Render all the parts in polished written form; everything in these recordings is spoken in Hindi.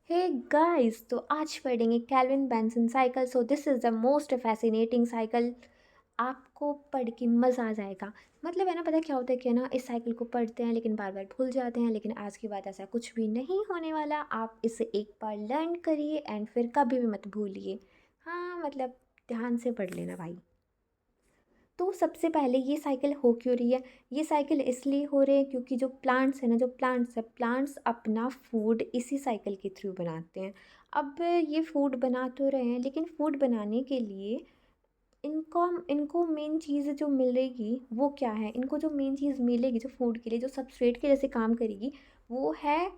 हे गाइस, तो आज पढ़ेंगे Calvin Benson cycle. So this is the most fascinating cycle. आपको पढ़ के मज़ा आ जाएगा। मतलब है ना, पता है क्या होता है कि ना इस साइकिल को पढ़ते हैं लेकिन बार बार भूल जाते हैं, लेकिन आज के बाद ऐसा कुछ भी नहीं होने वाला। आप इसे एक बार लर्न करिए एंड फिर कभी भी मत भूलिए। हाँ मतलब ध्यान से पढ़ लेना भाई। तो सबसे पहले ये साइकिल हो क्यों रही है? ये साइकिल इसलिए हो रही है क्योंकि जो प्लांट्स है ना, जो प्लांट्स है, प्लांट्स अपना फूड इसी साइकिल के थ्रू बनाते हैं। अब ये फूड बना तो रहे हैं, लेकिन फूड बनाने के लिए इनको इनको मेन चीज़ जो मिलेगी वो क्या है? इनको जो मेन चीज़ मिलेगी जो फूड के लिए, जो सबस्ट्रेट के जैसे काम करेगी, वो है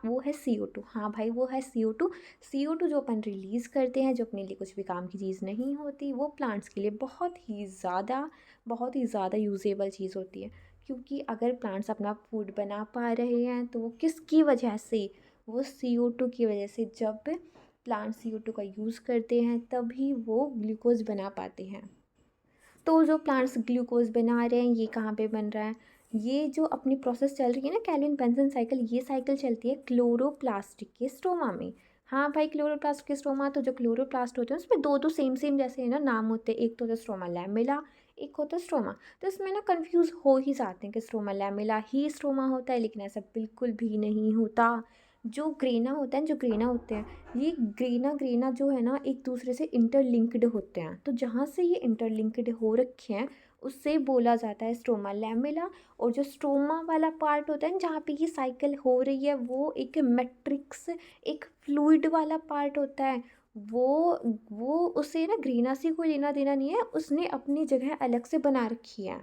वो है CO2। हाँ भाई, वो है CO2। CO2 जो अपन रिलीज़ करते हैं, जो अपने लिए कुछ भी काम की चीज़ नहीं होती, वो प्लांट्स के लिए बहुत ही ज़्यादा यूज़ेबल चीज़ होती है। क्योंकि अगर प्लांट्स अपना फूड बना पा रहे हैं तो वो किसकी वजह से? वो CO2 की वजह से। जब प्लांट CO2 का यूज़ करते हैं तभी वो ग्लूकोज़ बना पाते हैं। तो जो प्लांट्स ग्लूकोज़ बना रहे हैं, ये कहाँ पे बन रहा है? ये जो अपनी प्रोसेस चल रही है ना, कैल्विन बेंसन साइकिल, ये साइकिल चलती है क्लोरोप्लास्ट के स्ट्रोमा में। हाँ भाई, क्लोरोप्लास्ट के स्ट्रोमा। तो जो क्लोरोप्लास्ट होते हैं उसमें दो दो सेम सेम जैसे है ना नाम होते हैं। एक तो होता है स्ट्रोमा लैमेला, एक होता है स्ट्रोमा। तो इसमें ना कंफ्यूज हो ही जाते हैं कि स्ट्रोमा लैमेला ही स्ट्रोमा होता है, लेकिन ऐसा बिल्कुल भी नहीं होता। जो ग्रेना होता है, जो ग्रेना होते हैं, ये ग्रेना ग्रेना जो है ना एक दूसरे से इंटरलिंक्ड होते हैं। तो जहाँ से ये इंटरलिंक्ड हो रखे हैं उससे बोला जाता है स्ट्रोमा लैमेला। और जो स्ट्रोमा वाला पार्ट होता है जहाँ पे ये साइकिल हो रही है, वो एक मैट्रिक्स, एक फ्लूइड वाला पार्ट होता है। वो उसे ना ग्रीना से कोई लेना देना नहीं है, उसने अपनी जगह अलग से बना रखी है।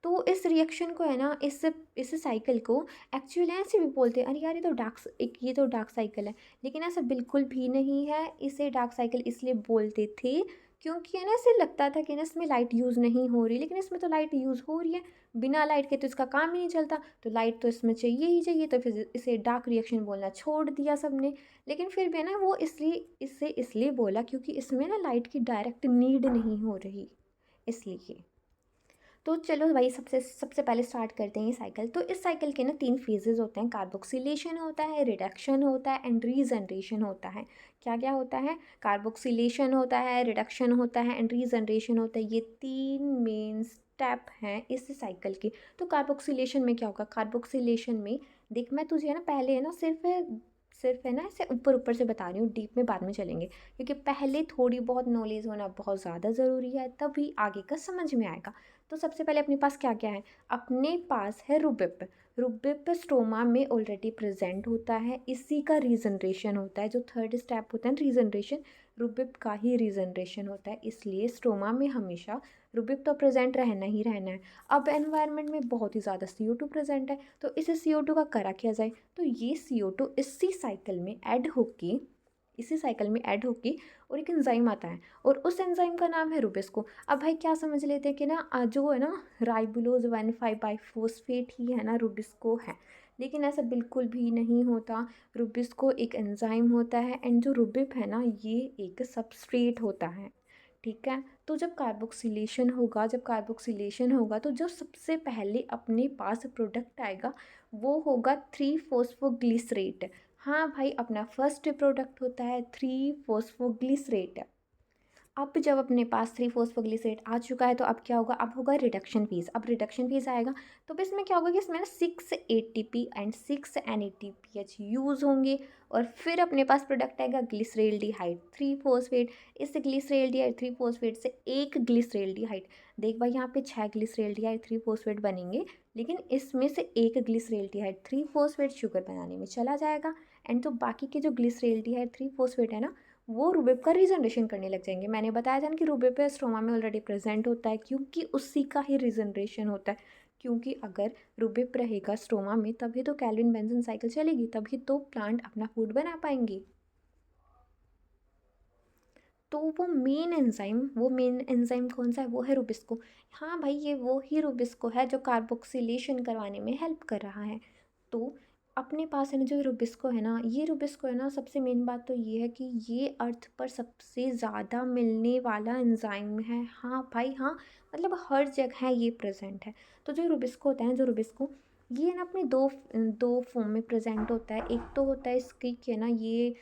तो इस रिएक्शन को है ना, इस साइकिल को एक्चुअली ऐसे भी बोलते हैं, अरे यार ये तो डार्क साइकिल है। लेकिन ऐसा बिल्कुल भी नहीं है। इसे डार्क साइकिल इसलिए बोलते थे क्योंकि है ना, इसे लगता था कि ना इसमें लाइट यूज़ नहीं हो रही, लेकिन इसमें तो लाइट यूज़ हो रही है। बिना लाइट के तो इसका काम ही नहीं चलता, तो लाइट तो इसमें चाहिए ही चाहिए। तो फिर इसे डार्क रिएक्शन बोलना छोड़ दिया सबने। लेकिन फिर भी है ना, वो इसलिए बोला क्योंकि इसमें ना लाइट की डायरेक्ट नीड नहीं हो रही, इसलिए। तो चलो भाई, सबसे सबसे पहले स्टार्ट करते हैं ये साइकिल। तो इस साइकिल के ना 3 फेजेस होते हैं। कार्बोक्सिलेशन होता है, रिडक्शन होता है एंड रीजनरेशन होता है। क्या क्या होता है? कार्बोक्सिलेशन होता है, रिडक्शन होता है एंड रीजनरेशन होता है। ये 3 मेन स्टेप हैं इस साइकिल के। तो कार्बोक्सिलेशन में क्या होगा? कार्बोक्सिलेशन में देख, मैं तुझे है ना पहले है ना सिर्फ है ना ऐसे ऊपर ऊपर से बता रही हूँ, डीप में बाद में चलेंगे। क्योंकि पहले थोड़ी बहुत नॉलेज होना बहुत ज़्यादा ज़रूरी है, तभी आगे का समझ में आएगा। तो सबसे पहले अपने पास क्या क्या है? अपने पास है रुबिप। रुबिप स्ट्रोमा में ऑलरेडी प्रेजेंट होता है, इसी का रीजनरेशन होता है। जो थर्ड स्टेप होता है रीजनरेशन, रुबिप का ही रीजनरेशन होता है। इसलिए स्ट्रोमा में हमेशा रुबिप तो प्रेजेंट रहना ही रहना है। अब एनवायरनमेंट में बहुत ही ज़्यादा CO2 प्रेजेंट है, तो इस CO2 का करा किया जाए। तो ये CO2 इसी साइकिल में ऐड होके और एक एंजाइम आता है, और उस एंजाइम का नाम है रुबिस्को। अब भाई क्या समझ लेते हैं कि ना जो है ना राइबुलोज 1,5 बाईफोस्फेट ही है ना रुबिस्को है। लेकिन ऐसा बिल्कुल भी नहीं होता। रुबिस्को एक एंजाइम होता है एंड जो रुबिप है ना, ये एक सबस्ट्रेट होता है। ठीक है। तो जब कार्बोक्सिलेशन होगा तो जो सबसे पहले अपने पास प्रोडक्ट आएगा वो होगा 3 फॉस्फोग्लिसरेट। हाँ भाई, अपना फर्स्ट प्रोडक्ट होता है 3 फॉस्फोग्लिसरेट। अब जब अपने पास 3 फॉस्फोग्लिसरेट आ चुका है तो अब क्या होगा? अब होगा रिडक्शन फेज़। अब रिडक्शन फेज़ आएगा तो अब इसमें क्या होगा कि इसमें ना 6 ATP एंड 6 NADPH यूज़ होंगे। और फिर अपने पास प्रोडक्ट आएगा ग्लिसरेल्डिहाइड 3 फॉस्फेट। इस ग्लिसरेल्डिहाइड 3 फॉस्फेट से एक ग्लिसरेल्डिहाइड, देख भाई यहाँ पे 6 ग्लिसरेल्डिहाइड 3 फॉस्फेट बनेंगे, लेकिन इसमें से एक ग्लिसरेल्डिहाइड 3 फॉस्फेट शुगर बनाने में चला जाएगा। एंड जो बाकी के जो ग्लिसरेल्डिहाइड 3 फॉस्फेट है ना, वो रूबिप का रीजनरेशन करने लग जाएंगे। मैंने बताया था ना कि रूबिप स्ट्रोमा में ऑलरेडी प्रेजेंट होता है, क्योंकि उसी का ही रीजनरेशन होता है। क्योंकि अगर रूबिप रहेगा स्ट्रोमा में तभी तो कैल्विन बेंजन साइकिल चलेगी, तभी तो प्लांट अपना फूड बना पाएंगे। तो वो मेन एंजाइम कौन सा है? वो है रुबिस्को। हाँ भाई, ये वो ही रुबिस्को है जो कार्बोक्सिलेशन करवाने में हेल्प कर रहा है। तो अपने पास है ना जो रुबिस्को है ना, सबसे मेन बात तो ये है कि ये अर्थ पर सबसे ज़्यादा मिलने वाला एंजाइम है। हाँ भाई हाँ, मतलब हर जगह ये प्रेजेंट है। तो जो रुबिस्को होता है, जो रुबिस्को ये ना अपने दो फॉर्म में प्रेजेंट होता है। एक तो होता है इसकी कि है ना ये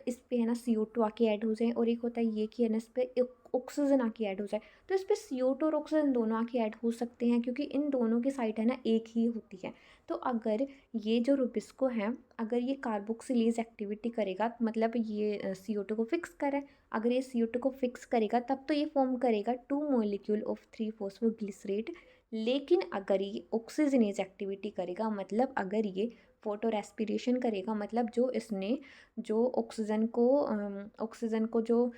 इस पे है ना CO2 आके ऐड हो जाए, और एक होता है ये कि है ना इस पे ऑक्सीजन आके ऐड हो जाए। तो इस पे CO2 और ऑक्सीजन दोनों आके ऐड हो सकते हैं, क्योंकि इन दोनों की साइट है ना एक ही होती है। तो अगर ये जो रुबिस्को है, अगर ये कार्बोक्सिलेज एक्टिविटी करेगा, मतलब ये CO2 को फिक्स करे, अगर ये CO2 को फिक्स करेगा तब तो ये फॉर्म करेगा 2 मॉलिक्यूल ऑफ 3 फॉस्फोग्लिसरेट। लेकिन अगर ये ऑक्सीजनेज एक्टिविटी करेगा, मतलब अगर ये फोटो रेस्पिरेशन करेगा, मतलब जो ऑक्सीजन को जो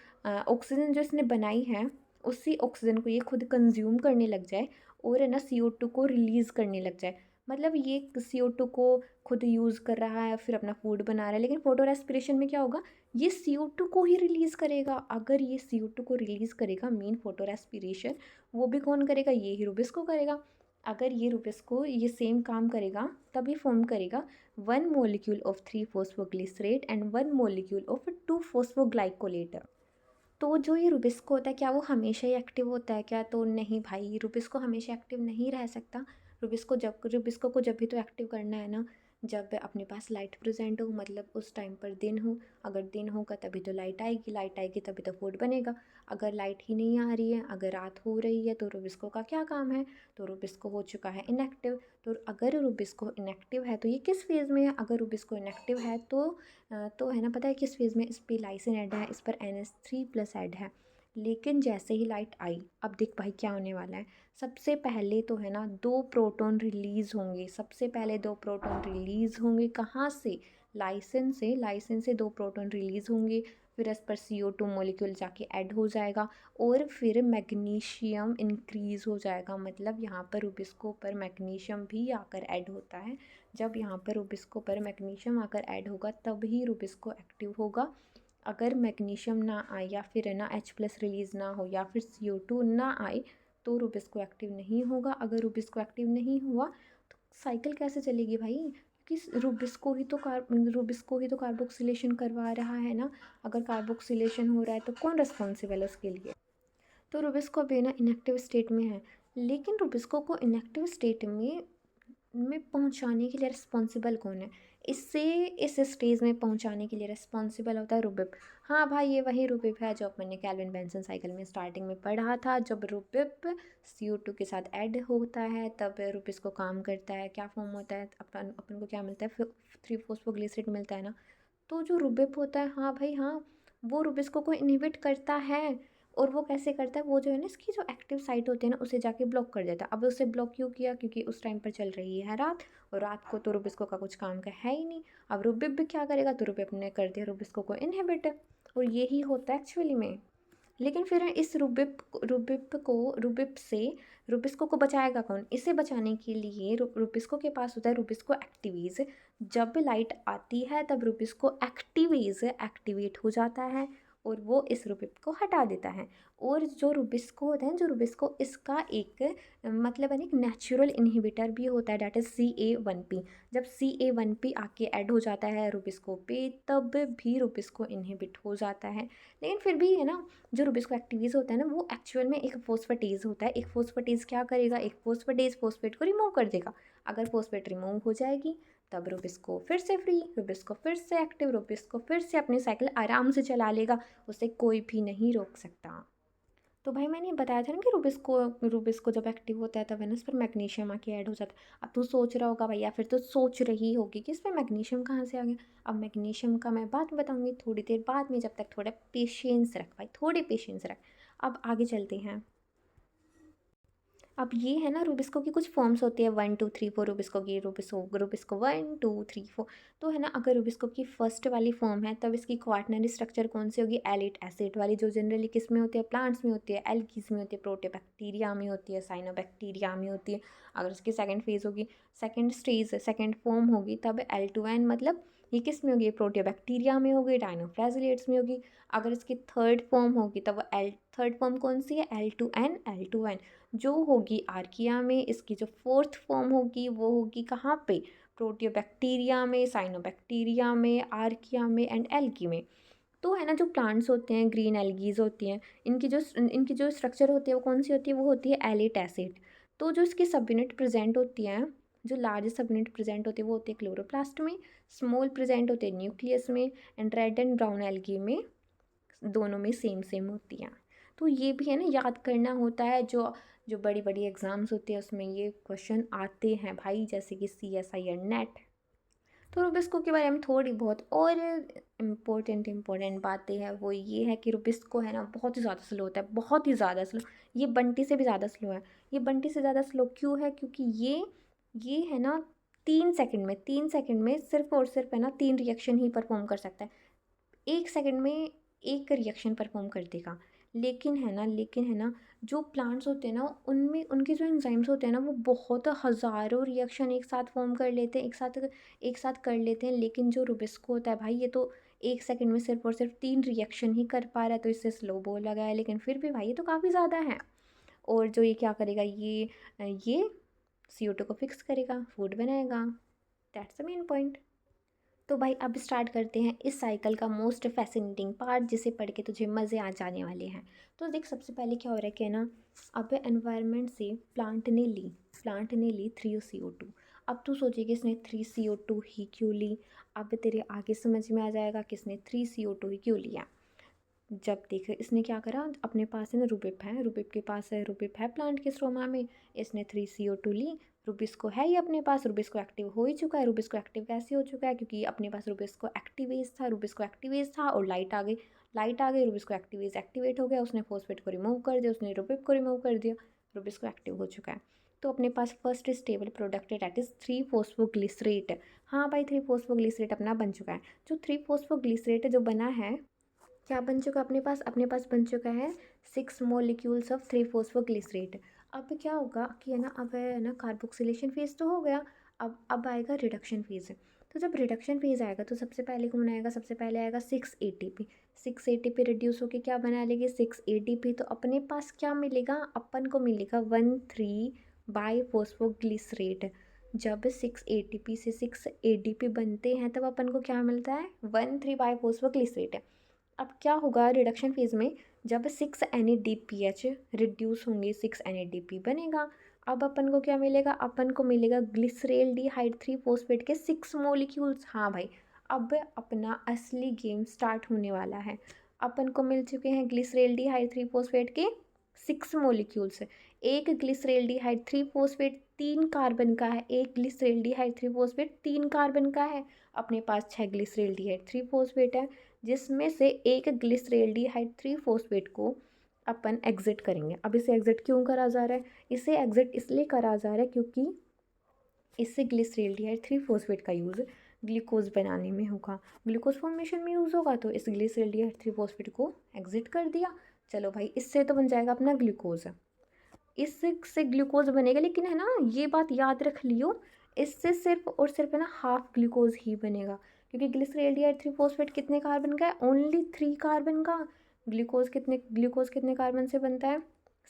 ऑक्सीजन जो इसने बनाई है, उसी ऑक्सीजन को ये खुद कंज्यूम करने लग जाए, और है ना CO2 को रिलीज़ करने लग जाए। मतलब ये CO2 को खुद यूज़ कर रहा है, फिर अपना फूड बना रहा है, लेकिन फोटो रेस्पिरेशन में क्या होगा, ये CO2 को ही रिलीज़ करेगा। अगर ये CO2 को रिलीज़ करेगा, मेन फोटो रेस्पिरेशन, वो भी कौन करेगा, ये ही रुबिस्को करेगा। अगर ये रुबिस्को ये सेम काम करेगा, तब ये फॉर्म करेगा 1 molecule of 3 phosphoglycerate and 1 molecule of 2 phosphoglycolate. तो जो ये रुबिस्को होता है, क्या वो हमेशा ही एक्टिव होता है क्या? तो नहीं भाई, रुबिस्को हमेशा एक्टिव नहीं रह सकता। रुबिस्को को जब भी तो एक्टिव करना है ना, जब अपने पास लाइट प्रेजेंट हो, मतलब उस टाइम पर दिन हो। अगर दिन होगा तभी तो लाइट आएगी तभी तो फूड बनेगा। अगर लाइट ही नहीं आ रही है, अगर रात हो रही है, तो रुबिस्को का क्या काम है? तो रुबिस्को हो चुका है इनएक्टिव। तो अगर रुबिस्को इनएक्टिव है तो ये किस फेज़ में है? अगर रुबिस्को इनएक्टिव है तो है ना, पता है किस फेज़ में? इस पे लाइसिन ऐड है, इस पर NH3+ ऐड है। लेकिन जैसे ही लाइट आई, अब देख भाई क्या होने वाला है। सबसे पहले तो है ना 2 प्रोटॉन रिलीज़ होंगे। सबसे पहले 2 प्रोटॉन रिलीज़ होंगे कहाँ से? लाइसिन से 2 प्रोटॉन रिलीज़ होंगे। फिर इस पर CO2 मॉलिक्यूल जाके ऐड हो जाएगा, और फिर मैग्नीशियम इंक्रीज़ हो जाएगा। मतलब यहाँ पर रुबिस्को पर मैग्नीशियम भी आकर ऐड होता है। जब यहाँ पर रुबिस्को पर मैग्नीशियम आकर ऐड होगा, तब ही रुबिस्को एक्टिव होगा। अगर मैग्नीशियम ना आए, या फिर है ना H+ रिलीज़ ना हो, या फिर CO2 ना आए, तो रुबिस्को एक्टिव नहीं होगा। अगर रुबिस्को एक्टिव नहीं हुआ तो साइकिल कैसे चलेगी भाई? क्योंकि रुबिस्को ही तो कार्बोक्सिलेशन करवा रहा है ना। अगर कार्बोक्सिलेशन हो रहा है तो कौन रिस्पॉन्सिबल है उसके लिए? तो रुबिस्को अभी ना इनएक्टिव स्टेट में है। लेकिन रुबिस्को को इनएक्टिव स्टेट में पहुंचाने के लिए रिस्पॉन्सिबल कौन है? इससे इस स्टेज में पहुंचाने के लिए रिस्पॉन्सिबल होता है रुबिप। हाँ भाई, ये वही रुबिप है जो अपन ने कैल्विन बेंसन साइकिल में स्टार्टिंग में पढ़ा था। जब रुबिप CO2 के साथ ऐड होता है, तब रुबिस को काम करता है। क्या फॉर्म होता है? अपन को क्या मिलता है? 3 फॉस्फोग्लिसरेट मिलता है ना। तो जो रुबिप होता है, हाँ भाई हाँ, वो रुबिस्को को इनहिबिट करता है। और वो कैसे करता है? वो जो है ना, इसकी जो एक्टिव साइट होती है ना, उसे जाके ब्लॉक कर देता है। अब उसे ब्लॉक क्यों किया? क्योंकि उस टाइम पर चल रही है रात, और रात को तो रुबिस्को का कुछ काम का है ही नहीं। अब रुबिप भी क्या करेगा? तो रुबिप ने कर दिया रुबिस्को को इनहिबिट, और यही होता है एक्चुअली में। लेकिन फिर इस रुबिस्को को बचाएगा कौन? इसे बचाने के लिए रुबिस्को के पास होता है रुबिस्को एक्टिवेज। जब लाइट आती है तब रुबिस्को एक्टिवेज एक्टिवेट हो जाता है, और वो इस रुबिप को हटा देता है। और जो रुबिस्को होता है, जो रुबिस्को इसका एक मतलब है एक नेचुरल इनहिबिटर भी होता है, डैट इज़ CA1P। जब CA1P आके ऐड हो जाता है रुबिस्को पे, तब भी रुबिस्को इनहिबिट हो जाता है। लेकिन फिर भी है ना, जो रुबिस्को एक्टिवेज होता है ना, वो एक्चुअल में एक फोस्फेटेज होता है। एक फोस्फेटेज क्या करेगा? एक फोस्फेटेज फोस्फेट को रिमूव कर देगा। अगर फोस्फेट रिमूव हो जाएगी, तब रुबिस्को फिर से फ्री, रुबिस्को फिर से एक्टिव, रुबिस्को फिर से अपनी साइकिल आराम से चला लेगा। उसे कोई भी नहीं रोक सकता। तो भाई मैंने बताया था ना कि रुबिस्को जब एक्टिव होता है, तब है ना इस पर मैग्नीशियम आके ऐड हो जाता है। अब तू सोच रहा होगा भैया, फिर तो सोच रही होगी कि इस पर मैग्नीशियम कहाँ से आ गया। अब मैग्नीशियम का मैं बात बताऊँगी थोड़ी देर बाद में, जब तक थोड़ा पेशेंस रख भाई, थोड़ी पेशेंस रख। अब आगे चलते हैं। अब ये है ना, रुबिस्को की कुछ फॉर्म्स होती है, 1 2 3 4 रुबिस्को की, रुबिस्को 1 2 3 4। तो है ना, अगर रुबिस्को की फर्स्ट वाली फॉर्म है, तब इसकी क्वाटरनरी स्ट्रक्चर कौन सी होगी? एलिट एसिड वाली, जो जनरली किस में होती है? प्लांट्स में होती है, एल्गीज में होती है, प्रोटोबैक्टीरिया में होती है, साइनोबैक्टीरिया में होती है। अगर इसकी सेकेंड फेज होगी, सेकेंड फॉर्म होगी, तब L2N, मतलब ये किस में होगी? प्रोटोबैक्टीरिया में होगी, डायनोफ्लाजिलेट्स में होगी। अगर इसकी थर्ड फॉर्म होगी, तब वो थर्ड फॉर्म कौन सी है? L2N जो होगी आर्किया में। इसकी जो फोर्थ फॉर्म होगी, वो होगी कहाँ पे? प्रोटियोबैक्टीरिया में, साइनोबैक्टीरिया में, आर्किया में एंड एल्गी में। तो है ना, जो प्लांट्स होते हैं, ग्रीन एल्गीज होती हैं, इनकी जो स्ट्रक्चर होती है वो कौन सी होती है? वो होती है एलिट एसिड। तो जो इसकी सब यूनिट प्रेजेंट होती हैं, जो लार्जेस्ट सबयूनिट प्रेजेंट होते हैं वो होते हैं क्लोरोप्लास्ट में, स्मॉल प्रेजेंट होते हैं न्यूक्लियस में, and red and brown algae में दोनों में सेम होती हैं। तो ये भी है ना याद करना होता है, जो जो बड़ी बड़ी एग्ज़ाम्स होती है उसमें ये क्वेश्चन आते हैं भाई, जैसे कि CSI एंड नेट। तो रुबिस्को के बारे में थोड़ी बहुत और इम्पोर्टेंट बातें हैं, वो ये है कि रुबिस्को है ना बहुत ही ज़्यादा स्लो होता है, बहुत ही ज़्यादा स्लो। ये बंटी से भी ज़्यादा स्लो है। ये बंटी से ज़्यादा स्लो क्यों है? क्योंकि ये है ना 3 सेकंड में सिर्फ और सिर्फ है ना 3 रिएक्शन ही परफॉर्म कर सकता है। 1 सेकंड में एक रिएक्शन परफॉर्म कर देगा। लेकिन है ना जो प्लांट्स होते हैं ना उनमें उनके जो एंजाइम्स होते हैं ना वो बहुत हज़ारों रिएक्शन एक साथ फॉर्म कर लेते हैं, एक साथ कर लेते हैं। लेकिन जो रुबिस्को होता है भाई, ये तो 1 सेकंड में सिर्फ और सिर्फ 3 रिएक्शन ही कर पा रहा है, तो इससे स्लो बोल लगा है। लेकिन फिर भी भाई ये तो काफ़ी ज़्यादा है। और जो ये क्या करेगा, ये CO2 को फिक्स करेगा, फूड बनाएगा। That's the main point. तो भाई अब स्टार्ट करते हैं इस साइकिल का मोस्ट फैसिनेटिंग पार्ट, जिसे पढ़ के तुझे मज़े आ जाने वाले हैं। तो देख, सबसे पहले क्या हो रहा है कि ना अब एनवायरनमेंट से प्लांट ने ली 3 CO2। अब तू सोचेगी इसने 3 CO2 ही क्यों ली। अब तेरे आगे समझ में आ जाएगा कि इसने 3 CO2 ही क्यों लिया। जब देख इसने क्या करा, अपने पास है ना रुबिप के पास है, रुबिप है प्लांट के स्ट्रोमा में। इसने 3 CO2 ली। रुबिस्को है ही अपने पास, रुबिस्को एक्टिव हो ही चुका है। रुबिस्को एक्टिव कैसे हो चुका है? क्योंकि अपने पास रुबिस्को एक्टिवेज था और लाइट आ गई, रुबिस्को एक्टिवेट हो गया। उसने फॉस्फेट को रिमूव कर दिया, उसने रुबिप को रिमूव कर दिया, रुबिस्को एक्टिव हो चुका है। तो अपने पास फर्स्ट स्टेबल प्रोडक्ट है, दैट इज़ 3 फॉस्फोग्लिसरेट। हाँ भाई, 3 फॉस्फोग्लिसरेट अपना बन चुका है। जो 3 फॉस्फोग्लिसरेट जो बना है, क्या बन चुका अपने पास बन चुका है 6 मॉलिक्यूल्स ऑफ 3 फॉस्फोग्लिसरेट। अब क्या होगा कि है ना, अब है ना कार्बोक्सिलेशन फेज तो हो गया। अब आएगा रिडक्शन फेज। तो जब रिडक्शन फेज आएगा तो सबसे पहले कौन आएगा? सबसे पहले आएगा 6 ATP। 6 ATP रिड्यूस होके क्या बना लेगी? 6 ATP। तो अपने पास क्या मिलेगा? अपन को मिलेगा 1,3-बाईफॉस्फोग्लिसरेट। जब 6 ATP से 6 ADP बनते हैं तब अपन को क्या मिलता है? 1,3-बाईफॉस्फोग्लिसरेट। अब क्या होगा रिडक्शन फेज में? जब 6 NADPH रिड्यूस होंगे, 6 NADP बनेगा। अब अपन को क्या मिलेगा? अपन को मिलेगा ग्लिसरेल्डिहाइड 3 फॉस्फेट के 6 मॉलिक्यूल्स। हाँ भाई, अब अपना असली गेम स्टार्ट होने वाला है। अपन को मिल चुके हैं ग्लिसरेल्डिहाइड 3 फॉस्फेट के 6 मॉलिक्यूल्स। एक ग्लिसरेल्डिहाइड 3 फॉस्फेट 3 कार्बन का है, एक ग्लिसरेल्डिहाइड 3 फॉस्फेट 3 कार्बन का है। अपने पास 6 ग्लिसरेल्डिहाइड 3 फॉस्फेट है, जिसमें से एक ग्लिसरेल्डिहाइड 3 फॉस्फेट को अपन एग्जिट करेंगे। अब इसे एग्जिट क्यों करा जा रहा है? इसे एग्जिट इसलिए करा जा रहा है क्योंकि इससे ग्लिसरेल्डिहाइड 3 फॉस्फेट का यूज़ ग्लूकोज बनाने में होगा, ग्लूकोज फॉर्मेशन में यूज़ होगा। तो इस ग्लिसरेल्डिहाइड 3 फॉस्फेट को एग्जिट कर दिया। चलो भाई, इससे तो बन जाएगा अपना ग्लूकोज। इससे ग्लूकोज बनेगा, लेकिन है ना ये बात याद रख लियो, इससे सिर्फ और सिर्फ है ना हाफ ग्लूकोज ही बनेगा। क्योंकि ग्लिसरेल्डिहाइड 3 फॉस्फेट कितने कार्बन का है? ओनली 3 कार्बन का। ग्लूकोज कितने कार्बन से बनता है?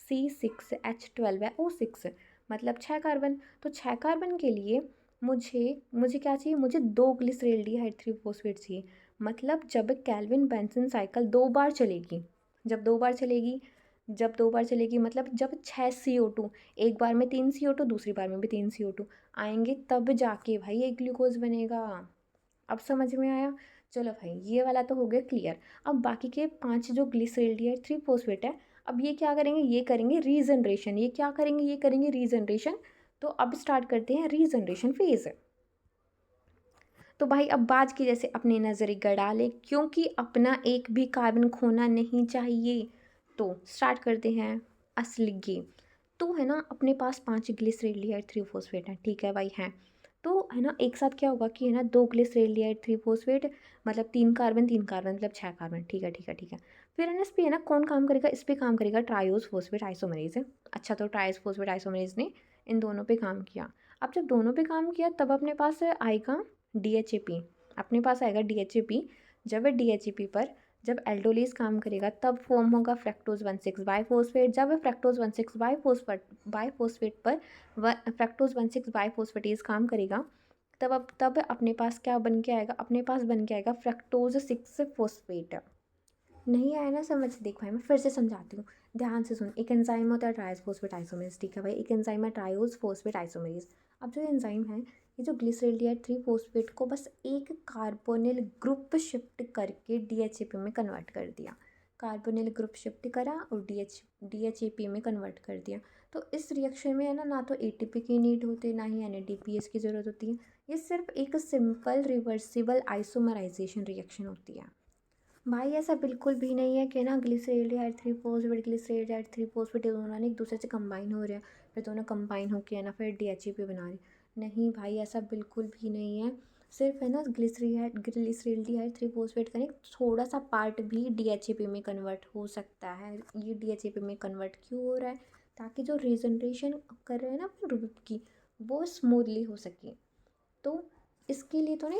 C6H12 है, O6, मतलब 6 कार्बन। तो 6 कार्बन के लिए मुझे क्या चाहिए? मुझे 2 ग्लिसरेल्डिहाइड 3 फॉस्फेट चाहिए। मतलब जब कैल्विन बेंसन साइकिल 2 बार चलेगी, जब 2 बार चलेगी मतलब जब 6 CO2, एक बार में 3 CO2, दूसरी बार में भी 3 CO2 आएंगे, तब जाके भाई एक ग्लूकोज बनेगा। अब समझ में आया? चलो भाई, ये वाला तो हो गया क्लियर। अब बाकी के 5 जो ग्लिसरेल्डिहाइड 3 फॉस्फेट है, अब ये क्या करेंगे? ये करेंगे रीजनरेशन। ये करेंगे रीजनरेशन। तो अब स्टार्ट करते हैं रीजनरेशन फेज। तो भाई अब बाज की जैसे अपनी नज़रें गड़ा ले, क्योंकि अपना एक भी कार्बन खोना नहीं चाहिए। तो स्टार्ट करते हैं असली गेम। तो है ना अपने पास 5 ग्लिसरेल्डिहाइड 3 फॉस्फेट हैं, ठीक है भाई हैं। तो है ना एक साथ क्या होगा कि है ना 2 ग्लिसरेल्डिहाइड 3 फॉस्फेट, मतलब 3 कार्बन मतलब 6 कार्बन। ठीक है। फिर है ना इस पर है ना कौन काम करेगा? इस पर काम करेगा ट्रायोज फॉस्फेट आइसोमरेज है। अच्छा, तो ट्रायोज फॉस्फेट आइसोमरेज ने इन दोनों पे काम किया। अब जब दोनों पे काम किया तब अपने पास आएगा DHAP। अपने पास आएगा DHAP। जब DHAP पर जब एल्डोलीज काम करेगा तब फॉर्म होगा फ्रैक्टोज 1,6 बाईफॉस्फेट। जब फ्रैक्टोज 1,6 बाईफॉस्फेट पर फ्रैक्टोज 1,6 बाईफॉस्फेटेज काम करेगा, तब अपने पास क्या बन के आएगा? अपने पास बन के आएगा फ्रैक्टोज 6 फॉस्फेट। नहीं आया ना समझ? देखो भाई, मैं फिर से समझाती हूँ, ध्यान से सुन। एक एंजाइम होता है ट्रायोज फॉस्फेट आइसोमेरेज, ठीक है भाई। एक एंजाइम है ट्रायोज फॉस्फेट आइसोमेरेज। अब जो एंजाइम है, ये जो ग्लिसरॉल्डिहाइड 3 फॉस्फेट को बस एक कार्बोनिल ग्रुप शिफ्ट करके डीएचएपी में कन्वर्ट कर दिया। कार्बोनिल ग्रुप शिफ्ट करा और डीएचएपी में कन्वर्ट कर दिया। तो इस रिएक्शन में है ना तो एटीपी की नीड होती है, ना ही एनएडीपीएस की ज़रूरत होती है। ये सिर्फ एक सिंपल रिवर्सिबल आइसोमराइजेशन रिएक्शन होती है। भाई ऐसा बिल्कुल भी नहीं है कि ना ग्लिसरॉल्डिहाइड 3 फॉस्फेट दोनों ना एक दूसरे से कंबाइन हो रहे हैं, फिर दोनों कंबाइन होके है ना फिर डीएचईपी बना रहे हैं। नहीं भाई, ऐसा बिल्कुल भी नहीं है। सिर्फ है ना ग्लिसरॉल्डिहाइड 3 फॉस्फेट का एक थोड़ा सा पार्ट भी डीएचईपी में कन्वर्ट हो सकता है। ये डीएचईपी में कन्वर्ट क्यों हो रहा है? ताकि जो रिजनरेशन कर रहे हैं ना अपने ग्रुप की, वो स्मूथली हो सके। तो इसके लिए तो ना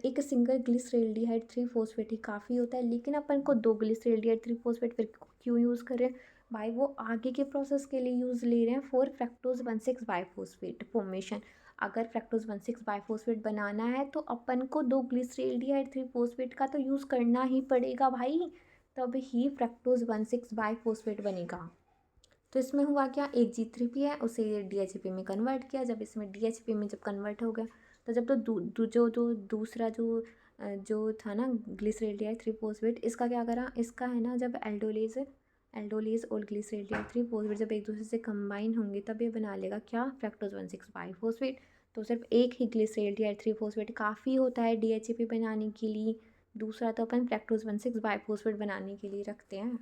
एक सिंगल ग्लिसरॉल्डिहाइड 3 फॉस्फेट ही काफ़ी होता है। लेकिन अपन को 2 ग्लिसरॉल्डिहाइड 3 फॉस्फेट फिर क्यों यूज़ कर रहे हैं भाई? वो आगे के प्रोसेस के लिए यूज़ ले रहे हैं फॉर फ्रैक्टोज 1,6 बाइफॉस्फेट फॉर्मेशन। अगर फ्रैक्टोज 1,6 बाइफॉस्फेट बनाना है तो अपन को 2 ग्लिसरॉल्डिहाइड 3 फॉस्फेट का तो यूज़ करना ही पड़ेगा भाई, तब ही फ्रैक्टोज 1,6 बाइफॉस्फेट बनेगा। तो इसमें हुआ क्या, एक G3P है, उसे डीएचपी में कन्वर्ट किया। जब इसमें डीएचपी में जब कन्वर्ट हो गया तो जब तो जो दूसरा जो था ना ग्लिसरॉल्डिहाइड 3 फॉस्फेट, इसका क्या करा, इसका है ना जब एल्डोलेज और ग्लिसरॉल्डिहाइड 3 फॉस्फेट जब एक दूसरे से कंबाइन होंगे तब ये बना लेगा क्या, फ्रैक्टोज 1,6 बाइफॉस्फेट। तो सिर्फ एक ही ग्लिसरॉल्डिहाइड 3 फॉस्फेट काफ़ी होता है डीएचपी बनाने के लिए। दूसरा तो अपन फ्रैक्टोज 1,6 बाइफॉस्फेट बनाने के लिए रखते हैं।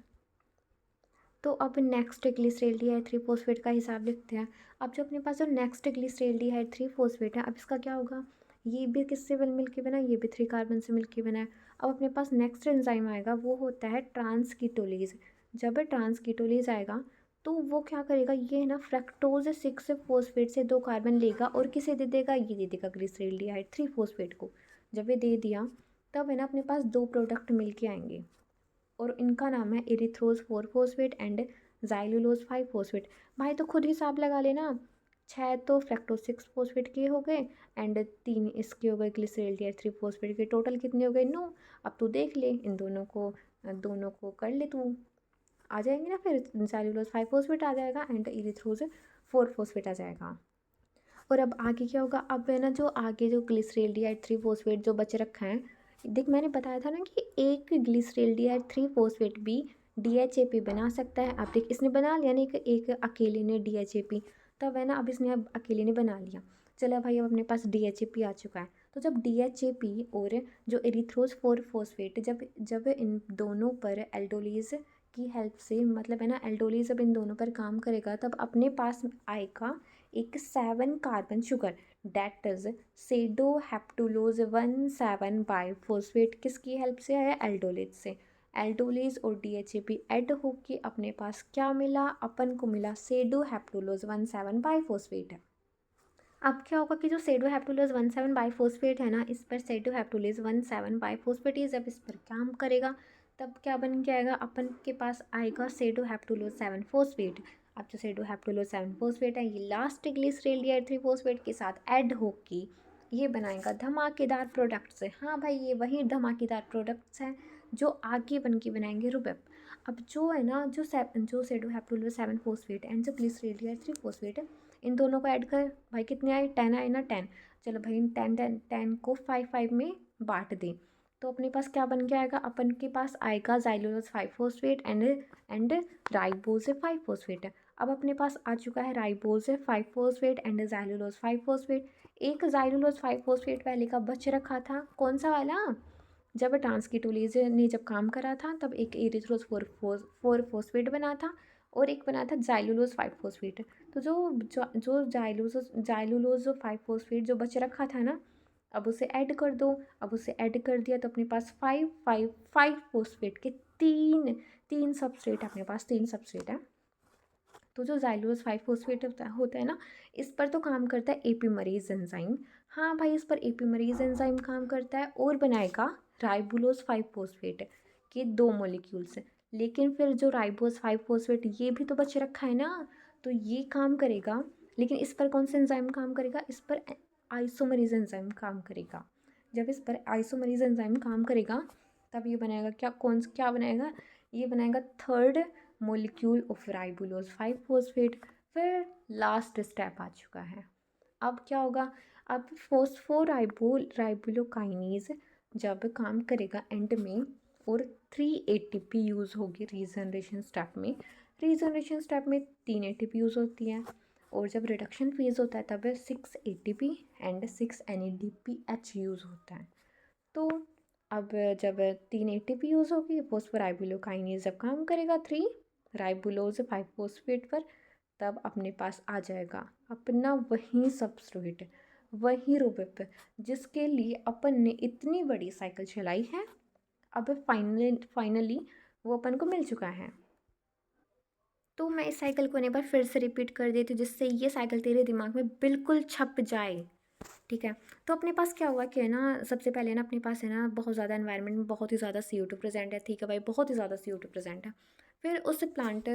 तो अब नेक्स्ट ग्लिसरॉल्डिहाइड 3 फॉस्फेट का हिसाब लिखते हैं। अब जो अपने पास जो नेक्स्ट ग्लिसरॉल्डिहाइड 3 फॉस्फेट है, अब इसका क्या होगा, ये भी किससे मिल के बना है, ये भी 3 कार्बन से मिल के बना है। अब अपने पास नेक्स्ट एंजाइम आएगा, वो होता है ट्रांसकीटोलेज। जब ट्रांसकीटोलेज आएगा तो वो क्या करेगा, ये है ना फ्रैक्टोज 6 फॉस्फेट से 2 कार्बन लेगा और किसे दे देगा, ये दे देगा ग्लिसरॉल्डिहाइड 3 फॉस्फेट को। जब ये दे दिया तब है ना अपने पास 2 प्रोडक्ट मिल के आएंगे और इनका नाम है इरिथ्रोज 4 फॉस्फेट एंड ज़ाइलुलोज 5 फॉस्फेट। भाई तो खुद हिसाब लगा लेना, 6 तो फ्रैक्टोज 6 फॉस्फेट के हो गए एंड 3 इसके हो गए ग्लिसरॉल्डिहाइड 3 फॉस्फेट के। टोटल कितने हो गए, 9। अब तू देख ले इन दोनों को कर ले तू, आ जाएंगे ना, फिर ज़ाइलुलोज 5 फॉस्फेट आ जाएगा एंड इरिथ्रोज 4 फॉस्फेट आ जाएगा। और अब आगे क्या होगा, अब है ना जो आगे जो ग्लिसरॉल्डिहाइड 3 फॉस्फेट जो बच रखा है, देख मैंने बताया था ना कि एक ग्लिसरॉल्डिहाइड 3 फॉस्फेट भी डीएचएपी बना सकता है। अब देख इसने बना लिया ना, एक अकेले ने डीएचएपी, तब है ना अब इसने अब अकेले ने बना लिया। चलो भाई अब अपने पास डीएचएपी आ चुका है। तो जब डीएचएपी और जो एरिथ्रोज 4 फॉस्फेट जब जब इन दोनों पर एल्डोलीज की हेल्प से, मतलब है ना एल्डोलीज जब इन दोनों पर काम करेगा तब अपने पास आएगा एक 7 carbon sugar, that is sedoheptulose 1,7 biphosphate. किसकी हेल्प से आया, एल्डोलेज से। एल्डोलेज और डीएचएपी ऐड होके अपने पास क्या मिला, अपन को मिला सेडोहेप्टुलोज 1,7 बाइफॉस्फेट। अब क्या होगा कि जो सेडोहेप्टुलोज 1,7 बाइफॉस्फेट है ना, इस पर सेडोहेप्टुलोज 1,7 बाइफॉस्फेट जब इस पर काम करेगा तब क्या बन के आएगा, अपन के पास आएगा सेडोहेप्टुलोज 7 फॉस्फेट। अब जो सेडोहेप्टुलोज 7 फॉस्फेट है, ये लास्ट ग्लिसरॉल्डिहाइड 3 फॉस्फेट के साथ ऐड होके ये बनाएगा धमाकेदार प्रोडक्ट्स। हाँ भाई, ये वही धमाकेदार प्रोडक्ट्स हैं जो आगे बन के बनाएंगे रुबेप। अब जो है ना जो सेडोहेप्टुलोज 7 फॉस्फेट एंड जो ग्लिसरॉल्डिहाइड 3 फॉस्फेट है, इन दोनों को ऐड कर भाई, कितने आए, 10 आए ना, 10। चलो भाई इन 10 को 5 में बांट दें तो अपने पास क्या बन के आएगा, अपन के पास आएगा ज़ाइलुलोज 5 फॉस्फेट एंड राइबोज 5 फॉस्फेट है। अब अपने पास आ चुका है राइबोज 5 फॉस्फेट एंड ज़ाइलुलोज 5 फॉस्फेट। एक ज़ाइलुलोज 5 फॉस्फेट पहले का बच रखा था, कौन सा वाला, जब ट्रांसकीटोलेज ने जब काम करा था तब एक एरिथ्रोज 4 फॉस्फेट बना था और एक बना था ज़ाइलुलोज 5 फॉस्फेट। तो जो ज़ाइलुलोज 5 फॉस्फेट जो बच रखा था ना, अब उसे ऐड कर दो। अब उसे ऐड कर दिया तो अपने पास 5 फॉस्फेट के तीन सबस्ट्रेट, अपने पास 3 सबस्ट्रेट है। तो जो ज़ाइलुलोज 5 फॉस्फेट होता है ना, इस पर तो काम करता है एपीमरेज एंजाइम। हाँ भाई, इस पर एपीमरेज एंजाइम काम करता है और बनाएगा राइबुलोज 5 फॉस्फेट के 2 मॉलिक्यूल्स। लेकिन फिर जो राइबोज 5 फॉस्फेट ये भी तो बच रखा है ना, तो ये काम करेगा। लेकिन इस पर कौन सा एंजाइम काम करेगा, इस पर आइसोमरेज एंजाइम काम करेगा। जब इस पर आइसोमरेज एंजाइम काम करेगा तब ये बनाएगा क्या बनाएगा, ये बनाएगा third molecule of ribulose 5 phosphate. फिर लास्ट स्टेप आ चुका है। अब क्या होगा, अब फोस्फोराइबोकाइनेज जब काम करेगा एंड में और 3 ATP यूज़ होगी रीजनरेशन स्टेप में। रीजनरेशन स्टेप में 3 ATP यूज़ होती है और जब रिडक्शन फेज़ होता है तब 6 ATP एंड 6 NADPH यूज़ होता है। तो अब जब 3 ATP यूज़ होगी, फोस्फोराइबोकाइनेज जब काम करेगा 3 राइबोलोज 5 फोस्फेट पर, तब अपने पास आ जाएगा अपना वही सबस्ट्रेट, वही रूबिप जिसके लिए अपन ने इतनी बड़ी साइकिल चलाई है। अब फाइनली वो अपन को मिल चुका है। तो मैं इस साइकिल को एक बार फिर से रिपीट कर देती हूँ जिससे ये साइकिल तेरे दिमाग में बिल्कुल छप जाए। ठीक है, तो अपने पास क्या हुआ कि है ना, सबसे पहले ना अपने पास है ना बहुत ज़्यादा एनवायरनमेंट में बहुत ही ज़्यादा CO2 प्रेजेंट है। ठीक है भाई, बहुत ही ज़्यादा CO2 प्रेजेंट है। फिर उस प्लांट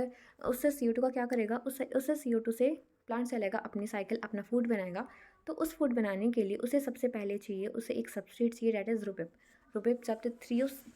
उससे CO2 का क्या करेगा, उससे CO2 से प्लांट चलेगा अपनी साइकिल, अपना फूड बनाएगा। तो उस फूड बनाने के लिए उसे सबसे पहले चाहिए, उसे एक सबस्ट्रेट चाहिए, डेट इज़ रुबिप। रुबिप जब तक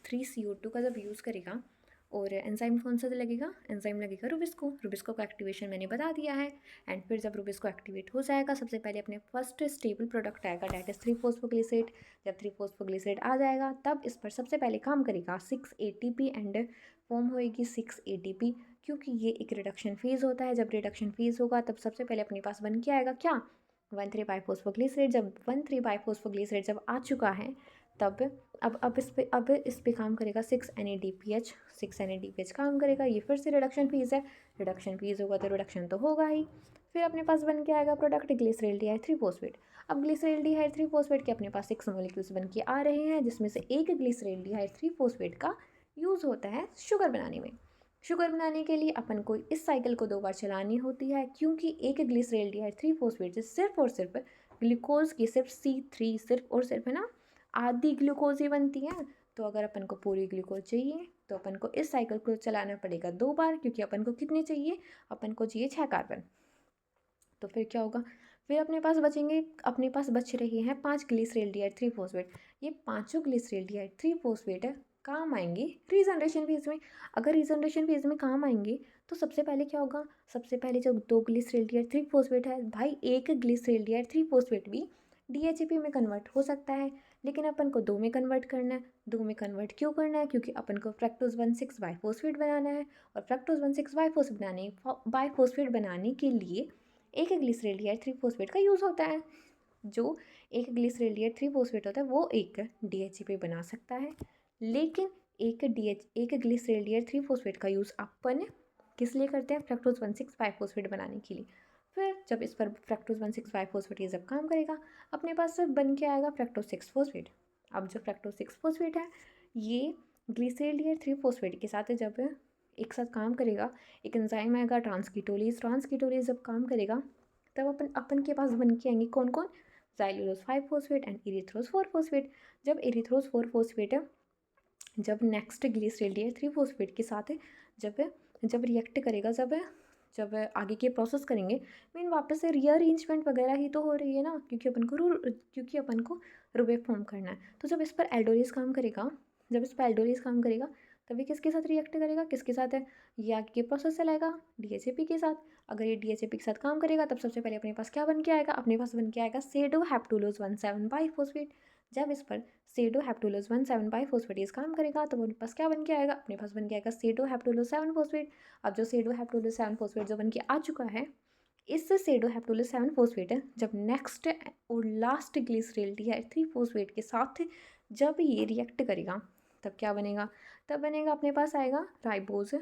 3 CO2 का जब यूज़ करेगा और एंजाइम कौन सा लगेगा, एंजाइम लगेगा रुबिस्को का एक्टिवेशन मैंने बता दिया है। एंड फिर जब रुबिस्को एक्टिवेट हो जाएगा, सबसे पहले अपने फर्स्ट स्टेबल प्रोडक्ट आएगा, डेट इज़ 3 फोस्फोग्लिसरेट। जब 3 फोस्फोग्लिसरेट आ जाएगा तब इस पर सबसे पहले काम करेगा 6 ATP एंड फॉर्म होएगी 6 ATP, क्योंकि ये एक रिडक्शन फेज़ होता है। जब रिडक्शन फेज़ होगा तब सबसे पहले अपने पास बन के आएगा क्या, 1,3-बाइफोस्फोग्लिसरेट। जब 1,3-बाइफोस्फोग्लिसरेट जब आ चुका है तब अब इस पे काम करेगा 6 NADPH। 6 NADPH काम करेगा, ये फिर से रिडक्शन फेज़ है। रिडक्शन फेज़ होगा तो रिडक्शन तो होगा ही। फिर अपने पास बन के आएगा प्रोडक्ट ग्लिसरॉल्डिहाइड 3 फोस्फेट। अब ग्लिसरॉल्डिहाइड 3 फोस्फेट के अपने पास 6 मॉलिक्यूल्स बन के आ रहे हैं, जिसमें से एक ग्लिसरॉल्डिहाइड 3 फोस्फेट का यूज़ होता है शुगर बनाने में। शुगर बनाने के लिए अपन को इस साइकिल को 2 बार चलानी होती है, क्योंकि एक ग्लिसरॉल्डिहाइड 3 फोस्फेट से सिर्फ और सिर्फ ग्लूकोज की सिर्फ C3 सिर्फ और सिर्फ है ना आधी ग्लूकोज ही बनती है। तो अगर अपन को पूरी ग्लूकोज चाहिए तो अपन को इस साइकिल को चलाना पड़ेगा 2 बार, क्योंकि अपन को कितने चाहिए, अपन को चाहिए 6 कार्बन। तो फिर क्या होगा, फिर अपने पास बच रहे हैं 5 ग्लिसरॉल्डिहाइड 3 फोस्फेट। ये पाँचों ग्लिसरॉल्डिहाइड 3 फोस्फेट काम आएंगे रीजनरेशन फेज में। अगर रीजनरेशन फेज में काम आएंगे तो सबसे पहले क्या होगा, सबसे पहले जो 2 ग्लिसरॉल्डिहाइड 3 फोस्फेट है भाई, एक ग्लिसरॉल्डिहाइड 3 फोस्फेट भी DHAP में कन्वर्ट हो सकता है, लेकिन अपन को 2 में कन्वर्ट करना है। 2 में कन्वर्ट क्यों करना है, क्योंकि अपन को फ्रक्टोज 1,6 बाइफोस्फेट बनाना है। और फ्रक्टोज 1,6 बाइफोस्फेट बनाने के लिए एक ग्लिसरॉल्डिहाइड 3 फोस्फेट का यूज़ होता है। जो एक ग्लिसरॉल्डिहाइड 3 फोस्फेट होता है वो एक DHAP बना सकता है, लेकिन एक ग्लिसरॉल्डिहाइड 3 फोस्फेट का यूज़ अपन किस लिए करते हैं, फ्रक्टोज 1,6 बाइफोस्फेट बनाने के लिए। फिर जब इस पर फ्रक्टोज 1,6 बाइफोस्फेट ये जब काम करेगा, अपने पास सिर्फ बन के आएगा फ्रक्टोज 6 फोस्फेट। अब जो फ्रक्टोज 6 फोस्फेट है ये ग्लिसरॉल्डिहाइड 3 फोस्फेट के साथ जब एक साथ काम करेगा, एक एंजाइम आएगा ट्रांसकीटोलेज जब काम करेगा तब अपन के पास बन के आएंगे कौन कौन, ज़ाइलुलोज 5 फोस्फेट एंड इरिथ्रोज 4 फोस्फेट। जब इरिथ्रोज 4 फोस्फेट जब नेक्स्ट ग्लिसरॉल्डिहाइड 3 फोस्फेट के साथ जब जब रिएक्ट करेगा, जब आगे के प्रोसेस करेंगे, मीन वापस से रीअरेंजमेंट वगैरह ही तो हो रही है ना, क्योंकि अपन को रुबिक फॉर्म करना है। तो जब इस पर एल्डोलिस काम करेगा तभी किसके साथ रिएक्ट करेगा, किसके साथ है, ये आगे के प्रोसेस चलाएगा DHAP के साथ। अगर ये DHAP के साथ काम करेगा तब सबसे पहले अपने पास क्या बन के आएगा, अपने पास बन के आएगा सेडोहेप्टुलोज 1,7 बाइफोस्फेट। जब इस पर सेडोहेप्टुलोज 1,7 बाइफोस्फेट काम करेगा तो अपने पास क्या बन के आएगा, अपने पास बन के आएगा सेडोहेप्टुलोज 7 फोस्फेट। अब जो सेडोहेप्टुलोज 7 फोस्फेट जो बन के आ चुका है, इस सेडोहेप्टुलोज 7 फोस्फेट जब नेक्स्ट और लास्ट ग्लिसरॉल्डिहाइड 3 फोस्फेट के साथ जब ये रिएक्ट करेगा तब क्या बनेगा, तब बनेगा अपने पास आएगा राइबोज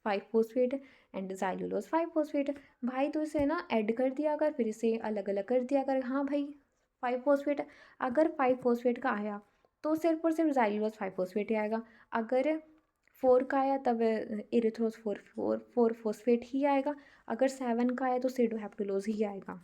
5 फोस्फेट एंड ज़ाइलुलोज 5 फोस्फेट। भाई तो इसे ना ऐड कर दिया कर, फिर इसे अलग अलग कर दिया कर। हाँ भाई 5 फोस्फेट, अगर 5 फोस्फेट का आया तो सिर्फ और सिर्फ ज़ाइलुलोज 5 फोस्फेट ही आएगा। अगर 4 का आया तब इरिथ्रोज 4 फोस्फेट ही आएगा। अगर 7 का आया तो सेडोहेप्टुलोज ही आएगा।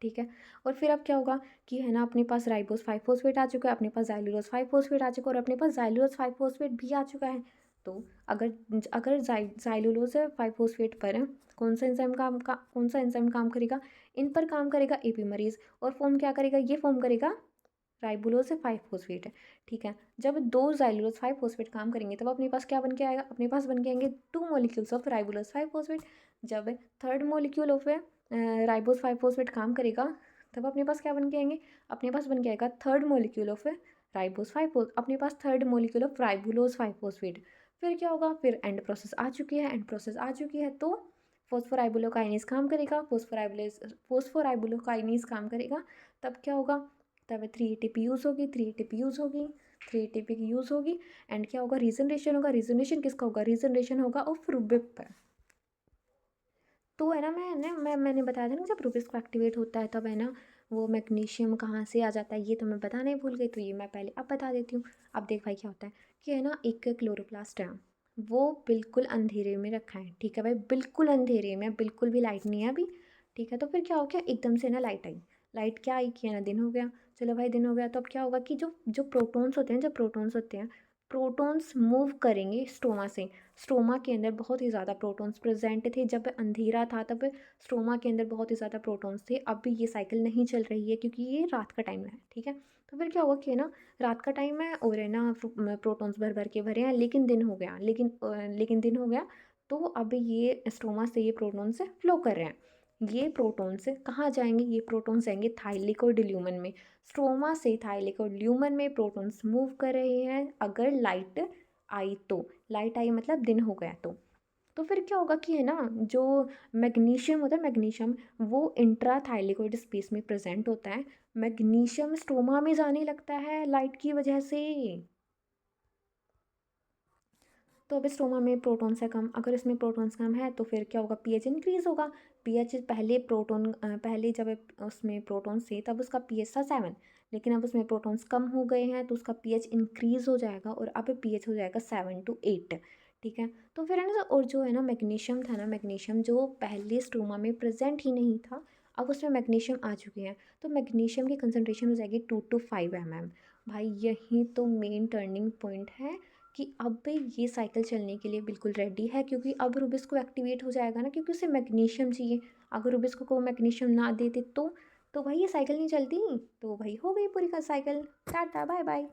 ठीक है, और फिर अब क्या होगा कि है ना, अपने पास राइबोज 5 फोस्फेट आ चुका है, अपने पास ज़ाइलुलोज 5 फोस्फेट आ चुका है और अपने पास ज़ाइलुलोज 5 फोस्फेट भी आ चुका है। तो अगर ज़ाइलुलोज 5 फोस्फेट पर कौन सा एंजाइम काम करेगा, इन पर काम करेगा एपीमरेज, और फॉर्म क्या करेगा, ये फॉर्म करेगा राइबोलोज 5 फोस्फेट। ठीक है, जब 2 ज़ाइलुलोज 5 फोस्फेट काम करेंगे तब अपने पास क्या बन के आएगा, अपने पास बन के आएंगे 2 मॉलिक्यूल्स ऑफ राइबोलोज 5 फोस्फेट। जब third molecule of ribose 5 phosphate काम करेगा तब अपने पास क्या बन के आएंगे, अपने पास बन के आएगा थर्ड मोलिक्यूल ऑफ राइबोस 5 अपने पास थर्ड मोलिक्यूल ऑफ राइबुलोज 5-फॉस्फेट। फिर क्या होगा, फिर एंड प्रोसेस आ चुकी है, एंड प्रोसेस आ चुकी है तो फॉस्फोराइबोलोकाइनेज काम करेगा, फॉस्फोराइबोलोकाइनेज काम करेगा। तब क्या होगा, तब 3 ATP यूज़ होगी, 3 ATP यूज़ होगी, 3 ATP की यूज़ होगी एंड क्या होगा, रीजनरेशन होगा। रीजनरेशन किसका होगा, रीजनरेशन होगा ऑफ रूबिक पर। तो है ना, मैंने बताया था ना, जब रूबिक्स को एक्टिवेट होता है तब है ना वो मैग्नीशियम कहाँ से आ जाता है, ये तो मैं बताना ही भूल गई, तो ये मैं पहले अब बता देती हूँ। अब देख भाई क्या होता है कि है ना, एक क्लोरोप्लास्ट है, वो बिल्कुल अंधेरे में रखा है, ठीक है भाई, बिल्कुल अंधेरे में, बिल्कुल भी लाइट नहीं है अभी, ठीक है। तो फिर क्या हो गया, एकदम से ना लाइट आई, लाइट क्या आई कि है ना, दिन हो गया। चलो भाई दिन हो गया, तो अब क्या होगा कि जो जो प्रोटॉन्स होते हैं, जब प्रोटॉन्स होते हैं, प्रोटॉन्स मूव करेंगे स्टोमा से। स्टोमा के अंदर बहुत ही ज़्यादा प्रोटॉन्स प्रेजेंट थे, जब अंधेरा था तब स्टोमा के अंदर बहुत ही ज़्यादा प्रोटॉन्स थे। अब भी ये साइकिल नहीं चल रही है क्योंकि ये रात का टाइम है, ठीक है। तो फिर क्या होगा कि है ना, रात का टाइम है और है ना प्रोटॉन्स भर भर के भरे हैं, लेकिन दिन हो गया, लेकिन दिन हो गया। तो अब ये स्टोमा से ये प्रोटॉन्स फ्लो कर रहे हैं। ये प्रोटॉन्स कहाँ जाएंगे, ये प्रोटॉन्स जाएंगे थाइलिक और ड्यूमन में। स्ट्रोमा से थाइलिक और ल्यूमन में प्रोटॉन्स मूव कर रहे हैं, अगर लाइट आई तो। लाइट आई मतलब दिन हो गया तो फिर क्या होगा कि है ना, जो मैग्नीशियम होता है, मैग्नीशियम वो इंट्राथाइलिकोइड स्पेस में प्रेजेंट होता है। मैग्नीशियम स्ट्रोमा में जाने लगता है लाइट की वजह से। तो अब स्टोमा में प्रोटॉन्स है कम, अगर इसमें प्रोटॉन्स कम है तो फिर क्या होगा, पीएच इंक्रीज़ होगा। पीएच पहले जब उसमें प्रोटॉन्स थे तब उसका पीएच था 7, लेकिन अब उसमें प्रोटॉन्स कम हो गए हैं तो उसका पीएच इंक्रीज़ हो जाएगा और अब पीएच हो जाएगा 7 to 8, ठीक है। तो फिर है ना, और जो है ना मैग्नीशियम था ना, मैग्नीशियम जो पहले स्टोमा में प्रेजेंट ही नहीं था, अब उसमें मैग्नीशियम आ चुके हैं, तो मैग्नीशियम की कंसनट्रेशन हो जाएगी 2 to 5 mm। भाई यही तो मेन टर्निंग पॉइंट है कि अब ये साइकिल चलने के लिए बिल्कुल रेडी है, क्योंकि अब रूबिक्स को एक्टिवेट हो जाएगा ना, क्योंकि उसे मैग्नीशियम चाहिए। अगर रूबिक्स को मैग्नीशियम ना देते तो भाई ये साइकिल नहीं चलती। तो भाई हो गई पूरी का साइकिल। Tata bye bye.